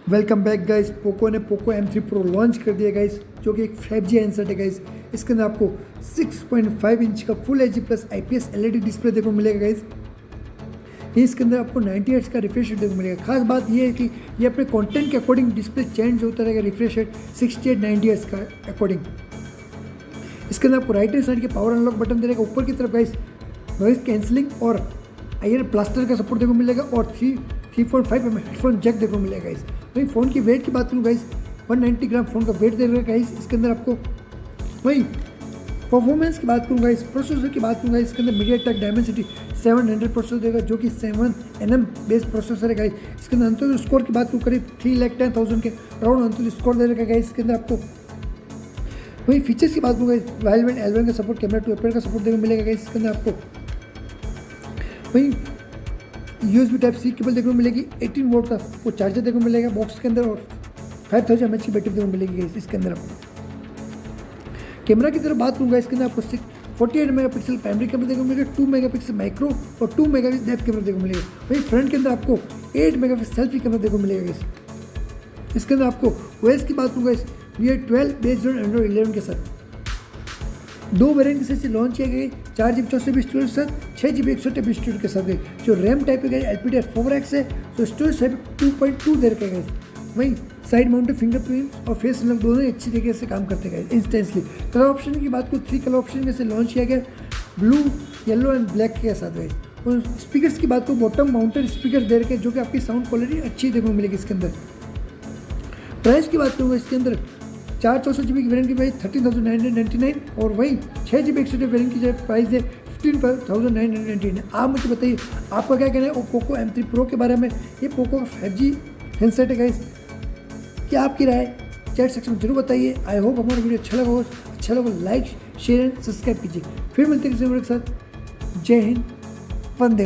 Welcome back guys. Poco ने Poco M3 Pro launch कर दिया गाइस, जो कि एक 5G हैंडसेट है गाइस। इसके अंदर आपको 6.5 इंच का full HD plus IPS LED display देखने को मिलेगा गाइस। ये इसके अंदर आपको 90 हर्ट्ज का रिफ्रेश रेट देखने को मिलेगा। खास बात ये है कि ये अपने कंटेंट के अकॉर्डिंग डिस्प्ले चेंज होता रहेगा, रिफ्रेश रेट 68-90 हर्ट्ज का अकॉर्डिंग। इसके अंदर आपको राइट हैंड साइड के पावर अनलॉक बटन दे रहेगा। ऊपर की तरफ गाइस नॉइज कैंसिलिंग और आईआर ब्लास्टर का सपोर्ट देखने को मिलेगा और 3.5 mm हेडफोन जैक देखने को मिलेगा गाइस। वही फ़ोन की वेट की बात करूँ गाइस, 190 ग्राम फ़ोन का वेट दे रहा है गाइस। इसके अंदर आपको वही परफॉर्मेंस की बात करूँ गाइस, प्रोसेसर की बात करूँ गाइस, इसके अंदर मीडियाटेक डायमेंसिटी 700 प्रोसेसर देगा, जो कि 7nm बेस्ड प्रोसेसर है गाइस। इसके अंदर अंतर स्कोर की बात करूँ करीब 310,000 के राउंड अंतर स्कोर दे रहेगा गाइस। इसके अंदर आपको वही फीचर्स की बात करूँ गाइस, वाइल्ड बैंड L1 का सपोर्ट, कैमरा 2 एम्पीयर का सपोर्ट देखने को मिलेगा गाइस। इसके अंदर आपको वही USB Type-C केबल देखने को मिलेगी, 18 वोल्ट का वो चार्जर देखने को मिलेगा बॉक्स के अंदर और 5000 mAh की बैटरी देखने को मिलेगी गाइस। इसके अंदर आपको कैमरा की तरफ बात करूँगा, इसके अंदर आपको 48 मेगापिक्सल प्राइमरी कैमरा देखने को मिलेगा, 2 मेगापिक्सल माइक्रो और 2 मेगापिक्सल डेप्थ कैमरा देखने को मिलेगा। वही फ्रंट के अंदर आपको 8 मेगापिक्सल सेल्फी कैमरा देखने को मिलेगा गाइस। इसके अंदर आपको OS की बात करूँगा, Wear 12 बेस्ड ऑन Android 11 के साथ 2 वेरिएंट के साथ लॉन्च किया गया, 4GB 64 स्टोरेज के साथ, 6GB 128 स्टोरेज के साथ गए। जो रैम टाइप है LPDDR4X है, तो स्टोरेज टाइप 2.2 दे रखा गया। वहीं साइड माउंटेड फिंगरप्रिंट और फेस अनलॉक दोनों ही अच्छी तरीके से काम करते गए इंस्टेंटली। कलर ऑप्शन की बात को 3 कलर ऑप्शन में से लॉन्च किया गया, ब्लू, येलो एंड ब्लैक के साथ गए। और स्पीकर्स की बात को बॉटम माउंटेड स्पीकर दे रखे, जो कि आपकी साउंड क्वालिटी अच्छी देखने को मिलेगी। इसके अंदर प्राइस की बात करूँगा, इसके अंदर 464GB की वेरिएंट की प्राइस 13,999 और वही 6GB 128 वेरिएंट की प्राइस है 15,999। आप मुझे बताइए आपका क्या कहना है पोको M3 Pro के बारे में। ये पोको 5G हैंडसेट है गाइस, क्या आपकी राय चैट सेक्शन में जरूर बताइए। आई होप हमारा वीडियो अच्छा लगा लाइक शेयर एंड सब्सक्राइब कीजिए। फिर मिलते हैं किसी वीडियो के साथ। जय हिंद, वंदे।